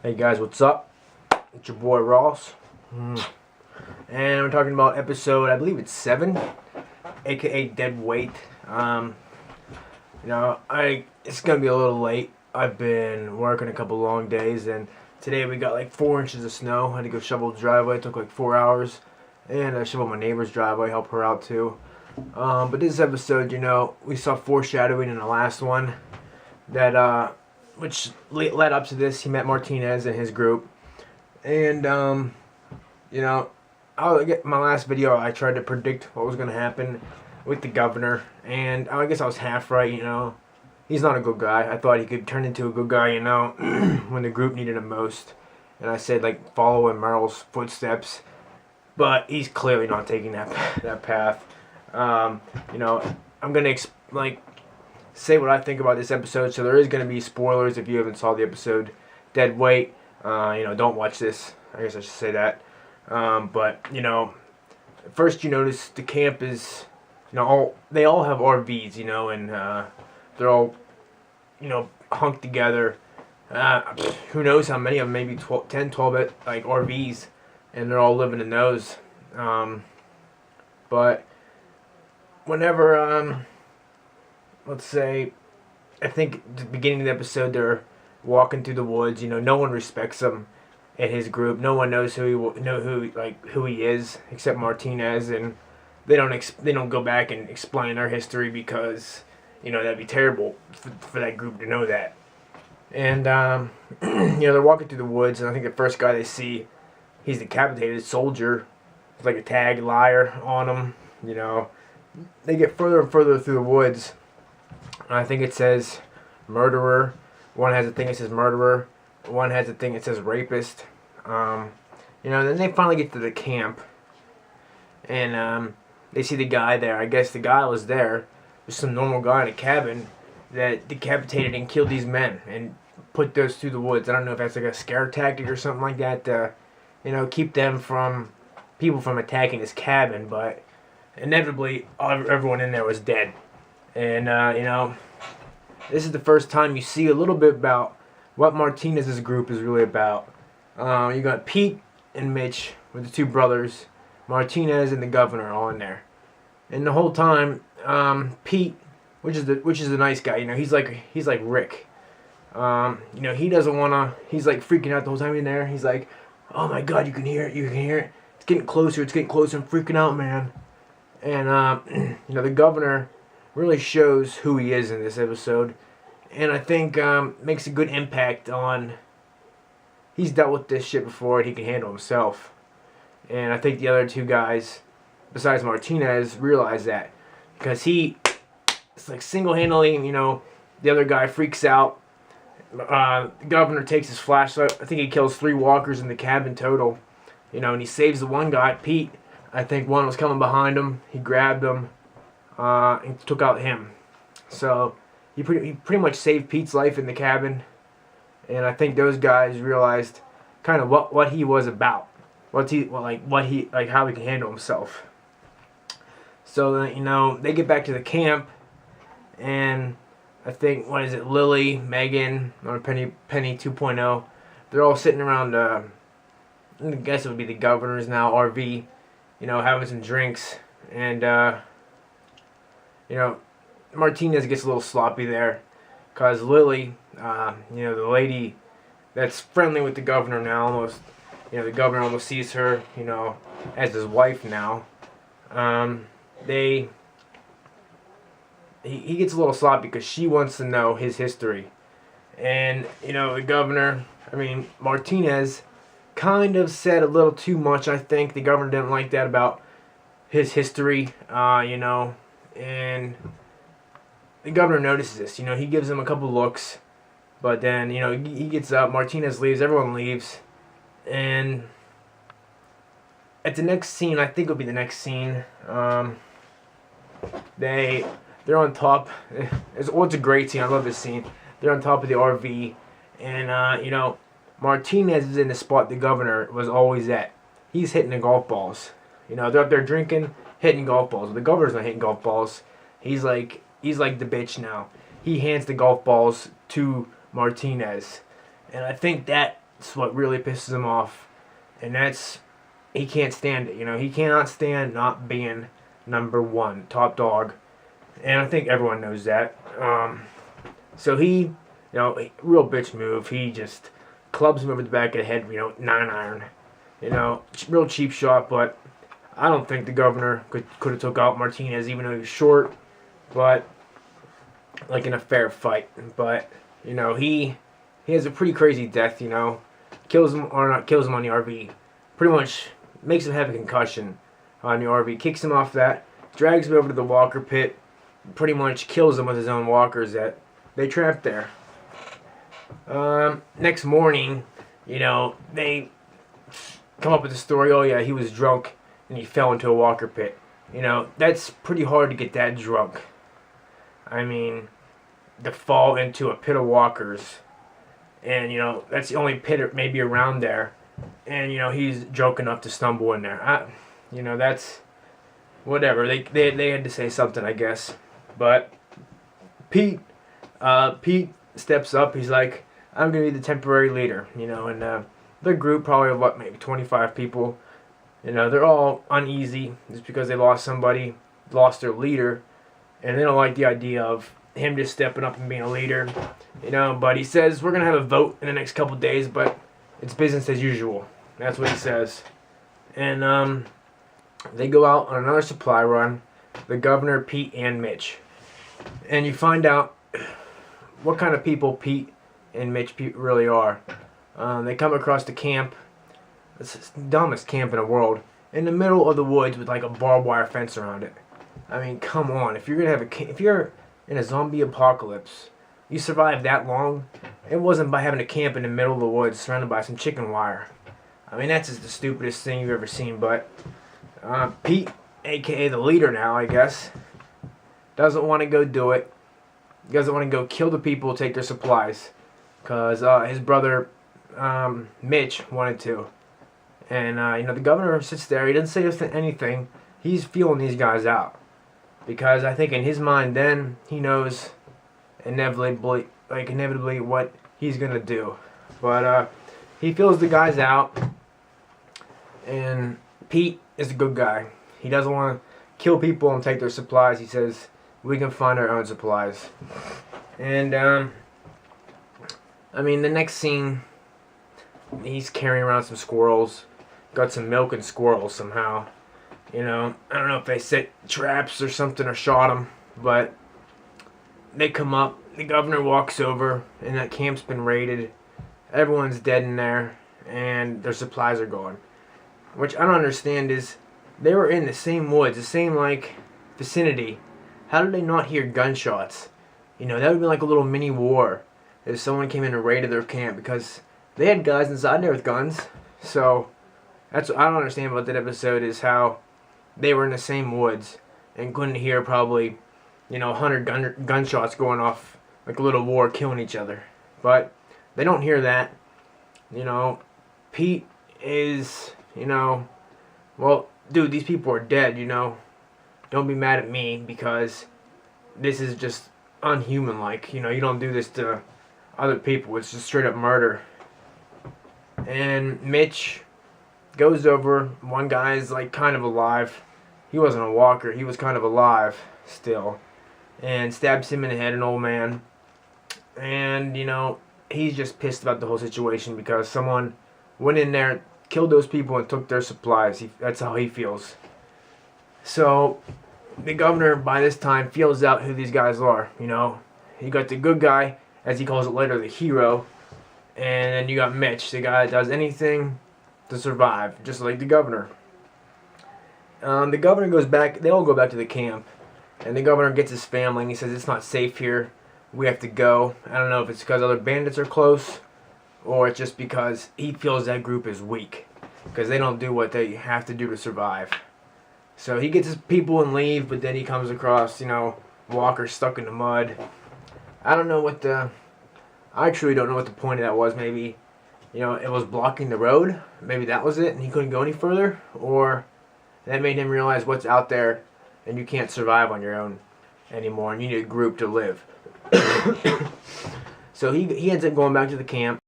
Hey guys, what's up? It's your boy Ross. And we're talking about episode, I believe it's 7, aka Dead Weight. It's gonna be a little late. I've been working a couple long days, and today we got like 4 inches of snow. I had to go shovel the driveway. It took like 4 hours, and I shoveled my neighbor's driveway, help her out too. But this episode, we saw foreshadowing in the last one that which led up to this. He met Martinez and his group, and I'll get my last video. I tried to predict what was going to happen with the governor, and I guess I was half right. He's not a good guy. I thought he could turn into a good guy, when the group needed him most. And I said like follow in Merle's footsteps, but he's clearly not taking that path. I'm gonna say what I think about this episode. So there is going to be spoilers if you haven't saw the episode Dead Weight. Don't watch this. I guess I should say that. But first you notice the camp is, they all have RVs, and they're all, hunked together. Who knows how many of them, maybe 10, 12 RVs, and they're all living in those. But whenever, let's say, I think at the beginning of the episode they're walking through the woods. No one respects him in his group. No one knows who he is except Martinez, and they don't go back and explain their history because that'd be terrible for that group to know that. And they're walking through the woods, and I think the first guy they see, he's the decapitated soldier. It's like a tag liar on him. They get further and further through the woods. I think it says murderer. One has a thing that says murderer. One has a thing that says rapist. Then they finally get to the camp. And they see the guy there. I guess the guy was there. There's some normal guy in a cabin that decapitated and killed these men and put those through the woods. I don't know if that's like a scare tactic or something like that to, keep people from attacking his cabin. But inevitably, everyone in there was dead. And, this is the first time you see a little bit about what Martinez's group is really about. You got Pete and Mitch with the two brothers, Martinez and the governor all in there. And the whole time, Pete, which is the nice guy, he's like Rick. He doesn't wanna. He's like freaking out the whole time in there. He's like, "Oh my God, you can hear it. It's getting closer. I'm freaking out, man." And the governor really shows who he is in this episode, and I think makes a good impact on. He's dealt with this shit before, and he can handle himself. And I think the other two guys, besides Martinez, realize that because it's like single-handedly, the other guy freaks out. The governor takes his flashlight. I think he kills 3 walkers in the cabin total, and he saves the one guy, Pete. I think one was coming behind him. He grabbed him. And took out him. So he pretty much saved Pete's life in the cabin, and I think those guys realized kind of what he was about, how he can handle himself. So they get back to the camp, and I think Lily, Megan, or Penny 2.0, they're all sitting around. I guess it would be the governor's now RV, having some drinks, and Martinez gets a little sloppy there, cause Lily, the lady that's friendly with the governor now, almost, the governor almost sees her, as his wife now. He gets a little sloppy because she wants to know his history, and the governor, Martinez, kind of said a little too much. I think the governor didn't like that about his history, and the governor notices this. He gives him a couple looks, but then, he gets up, Martinez leaves, everyone leaves, and at the next scene, I think it'll be the next scene, they're on top. It's a great scene. I love this scene. They're on top of the RV, and, Martinez is in the spot the governor was always at. He's hitting the golf balls. They're up there drinking, hitting golf balls. The governor's not hitting golf balls. He's like the bitch now. He hands the golf balls to Martinez, and I think that It's what really pisses him off, and that's he can't stand it. He cannot stand not being number one, top dog, and I think everyone knows that. So he, real bitch move. He just clubs him over the back of the head. 9-iron. Real cheap shot, but I don't think the governor could have took out Martinez, even though he was short, but like in a fair fight. But he has a pretty crazy death. Kills him on the RV. Pretty much makes him have a concussion on the RV. Kicks him off that. Drags him over to the walker pit. Pretty much kills him with his own walkers that they trapped there. Next morning, they come up with the story. Oh yeah, he was drunk and he fell into a walker pit. That's pretty hard to get that drunk. I mean, to fall into a pit of walkers, and that's the only pit maybe around there, and he's drunk enough to stumble in there. That's whatever. They had to say something, I guess. But Pete steps up. He's like, I'm gonna be the temporary leader. And the group probably of maybe 25 people. They're all uneasy just because they lost somebody, lost their leader, and they don't like the idea of him just stepping up and being a leader. But he says we're gonna have a vote in the next couple days, but it's business as usual. That's what he says. And they go out on another supply run. The governor, Pete, and Mitch. And you find out what kind of people Pete and Mitch really are. They come across the camp. It's the dumbest camp in the world. In the middle of the woods with like a barbed wire fence around it. I mean, come on. If you're in a zombie apocalypse, you survive that long. It wasn't by having a camp in the middle of the woods surrounded by some chicken wire. I mean, that's just the stupidest thing you've ever seen. But Pete, aka the leader now, I guess, doesn't want to go do it. He doesn't want to go kill the people, take their supplies, because his brother Mitch wanted to. And the governor sits there. He doesn't say anything. He's feeling these guys out, because I think in his mind then he knows inevitably what he's gonna do. But he feels the guys out, and Pete is a good guy. He doesn't want to kill people and take their supplies. He says we can find our own supplies. And the next scene, he's carrying around some squirrels. Got some milk and squirrels somehow. I don't know if they set traps or something or shot them, but they come up. The governor walks over, and that camp's been raided. Everyone's dead in there, and their supplies are gone. Which I don't understand is, they were in the same woods, the same vicinity. How did they not hear gunshots? That would have been like a little mini war if someone came in and raided their camp, because they had guys inside there with guns. So that's what I don't understand about that episode, is how they were in the same woods and couldn't hear probably 100 gunshots going off like a little war, killing each other. But they don't hear that. Pete is well, dude, these people are dead. Don't be mad at me, because this is just unhuman. You don't do this to other people. It's just straight up murder. And Mitch goes over. One guy's kind of alive. He wasn't a walker. He was kind of alive still. And stabs him in the head, an old man. And, he's just pissed about the whole situation because someone went in there, killed those people, and took their supplies. That's how he feels. So the governor, by this time, feels out who these guys are. You got the good guy, as he calls it later, the hero. And then you got Mitch, the guy that does anything to survive, just like the governor. The governor goes back. They all go back to the camp. And the governor gets his family, and he says, it's not safe here. We have to go. I don't know if it's because other bandits are close, or it's just because he feels that group is weak, because they don't do what they have to do to survive. So he gets his people and leave, but then he comes across, walkers stuck in the mud. I truly don't know what the point of that was. Maybe, it was blocking the road. Maybe that was it, and he couldn't go any further. Or that made him realize what's out there, and you can't survive on your own anymore, and you need a group to live. So he ends up going back to the camp.